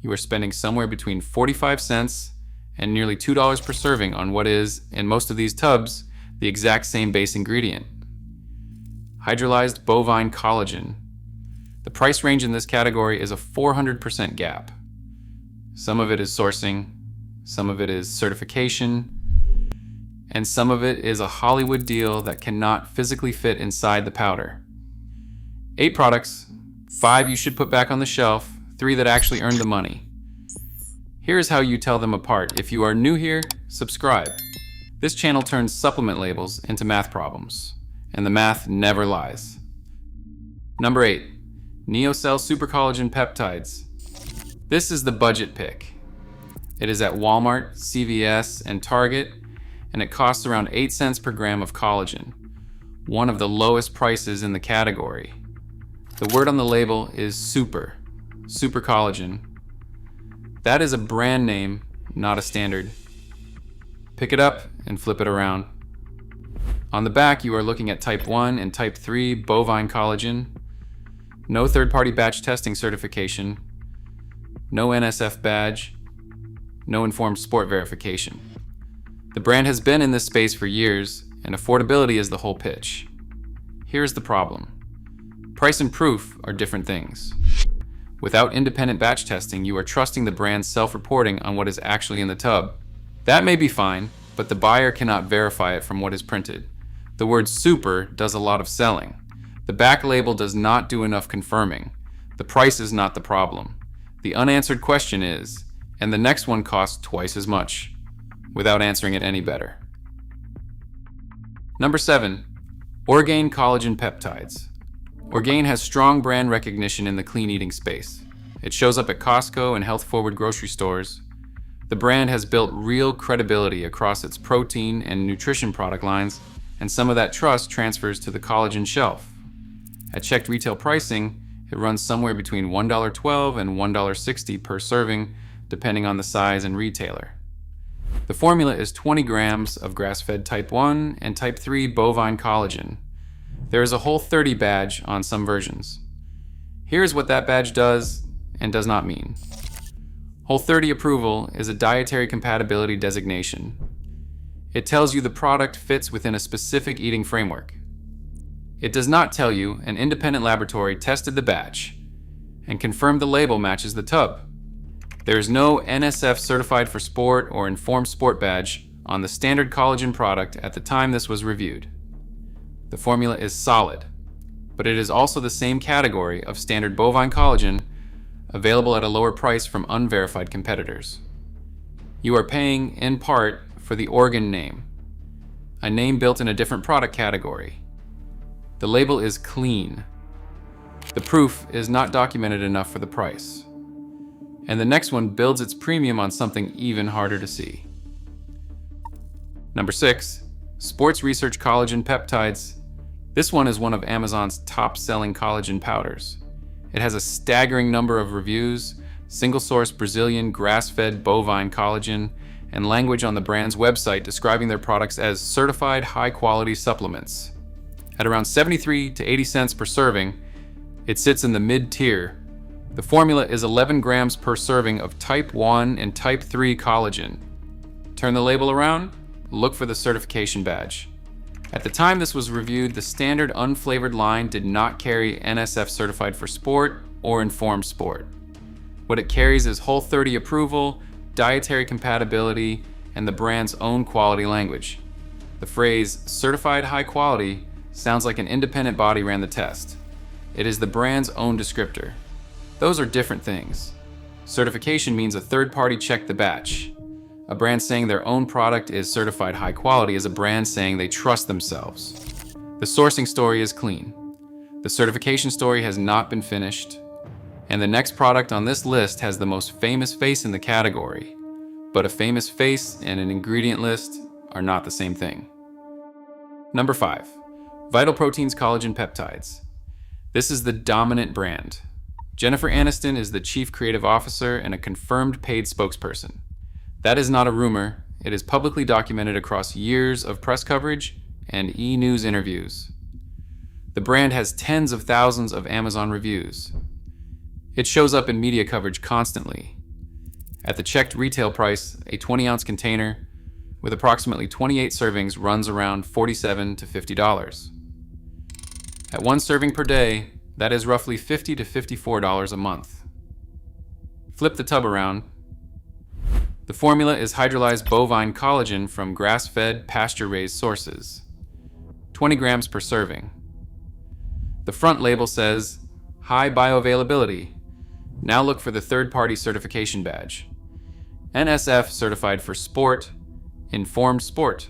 you are spending somewhere between 45 cents and nearly $2 per serving on what is, in most of these tubs, the exact same base ingredient. Hydrolyzed bovine collagen. The price range in this category is a 400% gap. Some of it is sourcing, some of it is certification, and some of it is a Hollywood deal that cannot physically fit inside the powder. 8 products, 5 you should put back on the shelf, 3 that actually earned the money. Here's how you tell them apart. If you are new here, subscribe. This channel turns supplement labels into math problems, and the math never lies. Number 8, Neocell Super Collagen Peptides. This is the budget pick. It is at Walmart, CVS, and Target, and it costs around 8 cents per gram of collagen, one of the lowest prices in the category. The word on the label is super collagen. That is a brand name, not a standard. Pick it up and flip it around. On the back, you are looking at type 1 and type 3 bovine collagen, no third-party batch testing certification, no NSF badge, no informed sport verification. The brand has been in this space for years, and affordability is the whole pitch. Here's the problem. Price and proof are different things. Without independent batch testing, you are trusting the brand's self-reporting on what is actually in the tub. That may be fine, but the buyer cannot verify it from what is printed. The word super does a lot of selling. The back label does not do enough confirming. The price is not the problem. The unanswered question is, and the next one costs twice as much, without answering it any better. Number 7, Orgain Collagen Peptides. Orgain has strong brand recognition in the clean eating space. It shows up at Costco and health-forward grocery stores. The brand has built real credibility across its protein and nutrition product lines, and some of that trust transfers to the collagen shelf. At checked retail pricing, it runs somewhere between $1.12 and $1.60 per serving, depending on the size and retailer. The formula is 20 grams of grass-fed type 1 and type 3 bovine collagen. There is a Whole30 badge on some versions. Here's what that badge does and does not mean. Whole30 approval is a dietary compatibility designation. It tells you the product fits within a specific eating framework. It does not tell you an independent laboratory tested the batch and confirmed the label matches the tub. There is no NSF certified for sport or informed sport badge on the standard collagen product at the time this was reviewed. The formula is solid, but it is also the same category of standard bovine collagen available at a lower price from unverified competitors. You are paying, in part, for the Orgain name, a name built in a different product category. The label is clean. The proof is not documented enough for the price. And the next one builds its premium on something even harder to see. Number 6, Sports Research Collagen Peptides. This one is one of Amazon's top-selling collagen powders. It has a staggering number of reviews, single-source Brazilian grass-fed bovine collagen, and language on the brand's website describing their products as certified high-quality supplements. At around 73 to 80 cents per serving, it sits in the mid-tier. The formula is 11 grams per serving of type 1 and type 3 collagen. Turn the label around, look for the certification badge. At the time this was reviewed, the standard unflavored line did not carry NSF certified for sport or informed sport. What it carries is Whole30 approval, dietary compatibility, and the brand's own quality language. The phrase certified high quality sounds like an independent body ran the test. It is the brand's own descriptor. Those are different things. Certification means a third party checked the batch. A brand saying their own product is certified high quality is a brand saying they trust themselves. The sourcing story is clean. The certification story has not been finished. And the next product on this list has the most famous face in the category. But a famous face and an ingredient list are not the same thing. Number 5, Vital Proteins Collagen Peptides. This is the dominant brand. Jennifer Aniston is the chief creative officer and a confirmed paid spokesperson. That is not a rumor. It is publicly documented across years of press coverage and e-news interviews. The brand has tens of thousands of Amazon reviews. It shows up in media coverage constantly. At the checked retail price, a 20-ounce container with approximately 28 servings runs around $47 to $50. At one serving per day, that is roughly $50 to $54 a month. Flip the tub around. The formula is hydrolyzed bovine collagen from grass-fed, pasture-raised sources. 20 grams per serving. The front label says, high bioavailability. Now look for the third-party certification badge. NSF certified for sport, informed sport.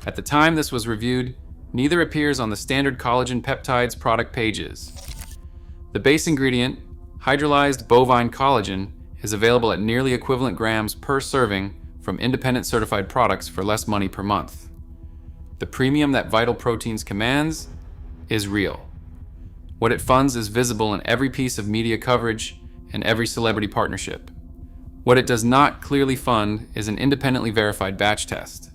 At the time this was reviewed, neither appears on the standard collagen peptides product pages. The base ingredient, hydrolyzed bovine collagen, is available at nearly equivalent grams per serving from independent certified products for less money per month. The premium that Vital Proteins commands is real. What it funds is visible in every piece of media coverage and every celebrity partnership. What it does not clearly fund is an independently verified batch test.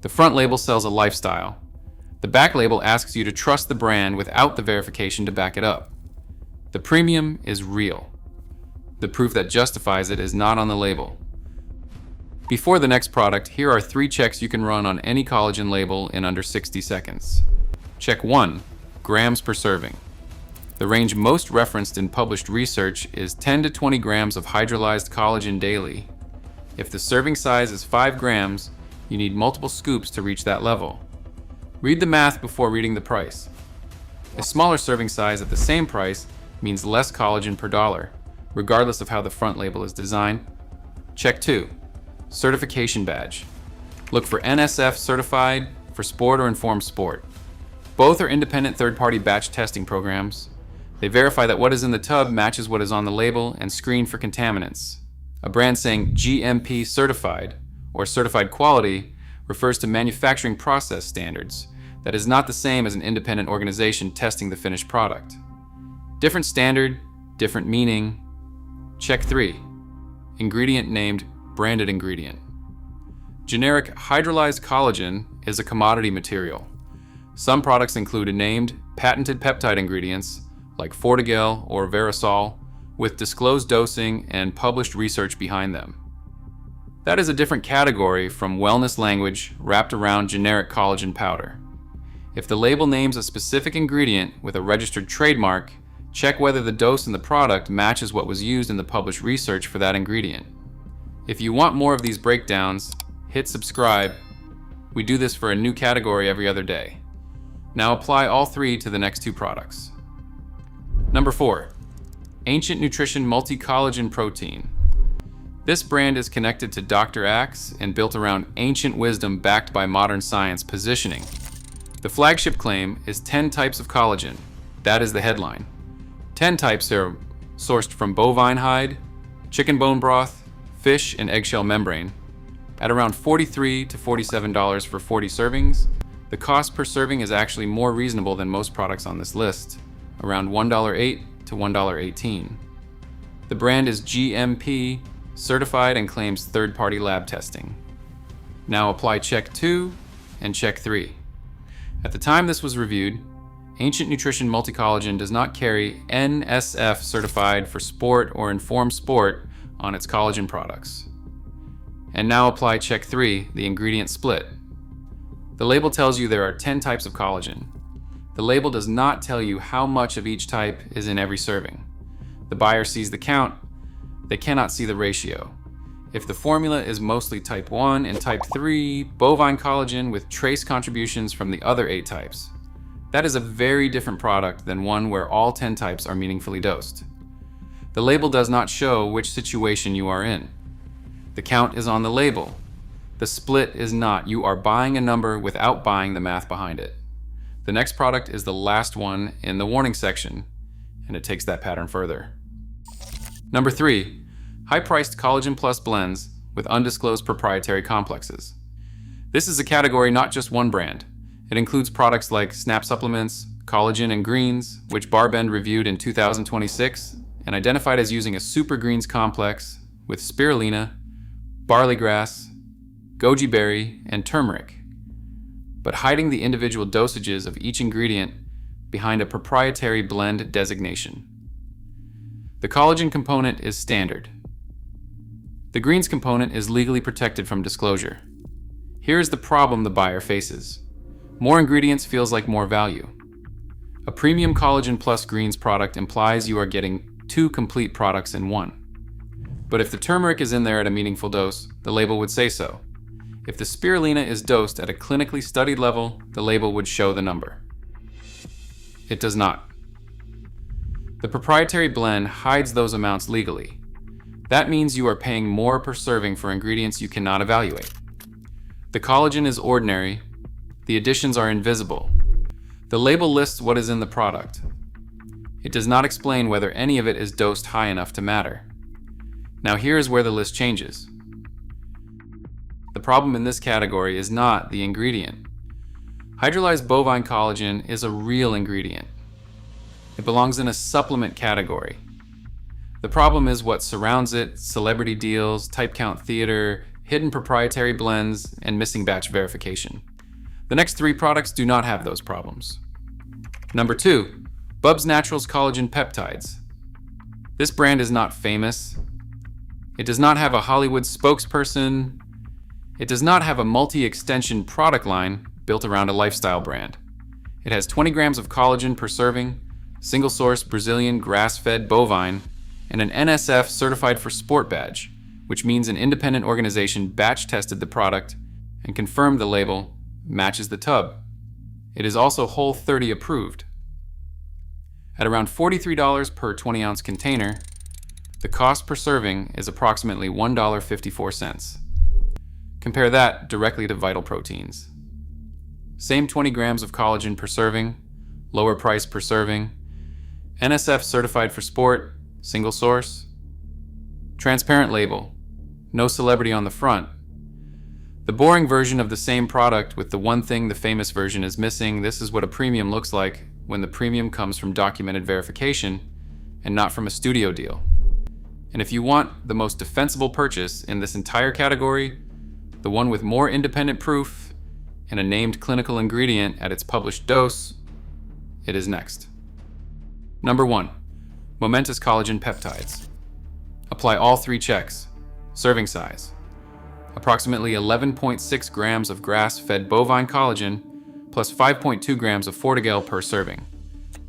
The front label sells a lifestyle. The back label asks you to trust the brand without the verification to back it up. The premium is real. The proof that justifies it is not on the label. Before the next product, here are 3 checks you can run on any collagen label in under 60 seconds. Check 1, grams per serving. The range most referenced in published research is 10 to 20 grams of hydrolyzed collagen daily. If the serving size is 5 grams, you need multiple scoops to reach that level. Read the math before reading the price. A smaller serving size at the same price means less collagen per dollar, regardless of how the front label is designed. Check 2, certification badge. Look for NSF certified for sport or informed sport. Both are independent third-party batch testing programs. They verify that what is in the tub matches what is on the label and screen for contaminants. A brand saying GMP certified or certified quality refers to manufacturing process standards. That is not the same as an independent organization testing the finished product. Different standard, different meaning. Check 3, ingredient named branded ingredient. Generic hydrolyzed collagen is a commodity material. Some products include named, patented peptide ingredients like Fortigel or Verisol with disclosed dosing and published research behind them. That is a different category from wellness language wrapped around generic collagen powder. If the label names a specific ingredient with a registered trademark, check whether the dose in the product matches what was used in the published research for that ingredient. If you want more of these breakdowns, hit subscribe. We do this for a new category every other day. Now apply all 3 to the next 2 products. Number 4, Ancient Nutrition Multi-Collagen Protein. This brand is connected to Dr. Axe and built around ancient wisdom backed by modern science positioning. The flagship claim is 10 types of collagen. That is the headline. 10 types are sourced from bovine hide, chicken bone broth, fish, and eggshell membrane. At around $43 to $47 for 40 servings, the cost per serving is actually more reasonable than most products on this list, around $1.08 to $1.18. The brand is GMP certified and claims third-party lab testing. Now apply check 2 and check 3. At the time this was reviewed, Ancient Nutrition Multi-Collagen does not carry NSF certified for sport or informed sport on its collagen products. And now apply check 3, the ingredient split. The label tells you there are 10 types of collagen. The label does not tell you how much of each type is in every serving. The buyer sees the count, they cannot see the ratio. If the formula is mostly type 1 and type 3 bovine collagen with trace contributions from the other 8 types, that is a very different product than one where all 10 types are meaningfully dosed. The label does not show which situation you are in. The count is on the label. The split is not. You are buying a number without buying the math behind it. The next product is the last one in the warning section, and it takes that pattern further. Number 3, high-priced collagen plus blends with undisclosed proprietary complexes. This is a category not just one brand. It includes products like Snap Supplements, Collagen and Greens, which Barbend reviewed in 2026 and identified as using a super greens complex with spirulina, barley grass, goji berry, and turmeric, but hiding the individual dosages of each ingredient behind a proprietary blend designation. The collagen component is standard. The greens component is legally protected from disclosure. Here is the problem the buyer faces. More ingredients feels like more value. A premium collagen plus greens product implies you are getting 2 complete products in one. But if the turmeric is in there at a meaningful dose, the label would say so. If the spirulina is dosed at a clinically studied level, the label would show the number. It does not. The proprietary blend hides those amounts legally. That means you are paying more per serving for ingredients you cannot evaluate. The collagen is ordinary. The additions are invisible. The label lists what is in the product. It does not explain whether any of it is dosed high enough to matter. Now here is where the list changes. The problem in this category is not the ingredient. Hydrolyzed bovine collagen is a real ingredient. It belongs in a supplement category. The problem is what surrounds it: celebrity deals, type count theater, hidden proprietary blends, and missing batch verification. The next 3 products do not have those problems. Number 2, Bubs Naturals Collagen Peptides. This brand is not famous. It does not have a Hollywood spokesperson. It does not have a multi-extension product line built around a lifestyle brand. It has 20 grams of collagen per serving, single-source Brazilian grass-fed bovine, and an NSF Certified for Sport badge, which means an independent organization batch-tested the product and confirmed the label matches the tub. It is also Whole30 approved. At around $43 per 20-ounce container, the cost per serving is approximately $1.54. Compare that directly to Vital Proteins. Same 20 grams of collagen per serving, lower price per serving, NSF Certified for Sport, single source, transparent label, no celebrity on the front. The boring version of the same product with the one thing the famous version is missing. This is what a premium looks like when the premium comes from documented verification and not from a studio deal. And if you want the most defensible purchase in this entire category, the one with more independent proof and a named clinical ingredient at its published dose, it is next. Number 1, Momentous Collagen Peptides. Apply all 3 checks. Serving size: approximately 11.6 grams of grass-fed bovine collagen plus 5.2 grams of Fortigel per serving.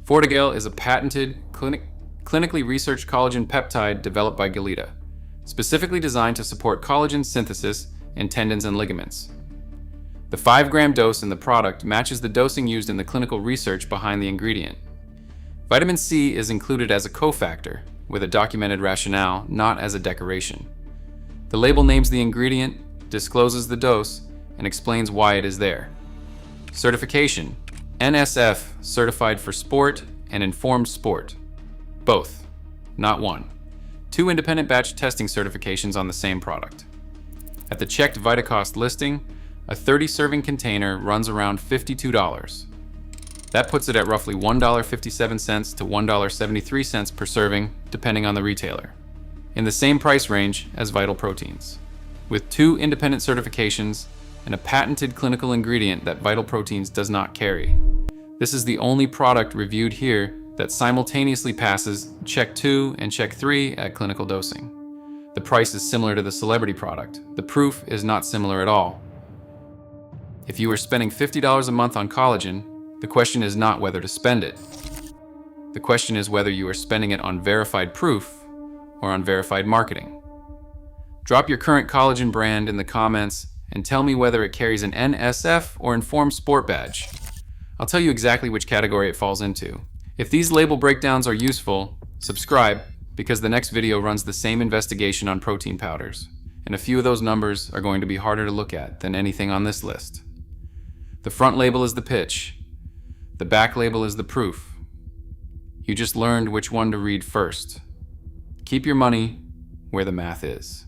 Fortigel is a patented, clinically researched collagen peptide developed by Galita, specifically designed to support collagen synthesis in tendons and ligaments. The 5-gram dose in the product matches the dosing used in the clinical research behind the ingredient. Vitamin C is included as a cofactor, with a documented rationale, not as a decoration. The label names the ingredient, discloses the dose, and explains why it is there. Certification: NSF Certified for Sport and Informed Sport. Both, not one. 2 independent batch testing certifications on the same product. At the checked VitaCost listing, a 30-serving container runs around $52. That puts it at roughly $1.57 to $1.73 per serving, depending on the retailer, in the same price range as Vital Proteins, with 2 independent certifications and a patented clinical ingredient that Vital Proteins does not carry. This is the only product reviewed here that simultaneously passes Check 2 and Check 3 at clinical dosing. The price is similar to the celebrity product. The proof is not similar at all. If you are spending $50 a month on collagen, the question is not whether to spend it. The question is whether you are spending it on verified proof or on verified marketing. Drop your current collagen brand in the comments and tell me whether it carries an NSF or Informed Sport badge. I'll tell you exactly which category it falls into. If these label breakdowns are useful, subscribe, because the next video runs the same investigation on protein powders, and a few of those numbers are going to be harder to look at than anything on this list. The front label is the pitch. The back label is the proof. You just learned which one to read first. Keep your money where the math is.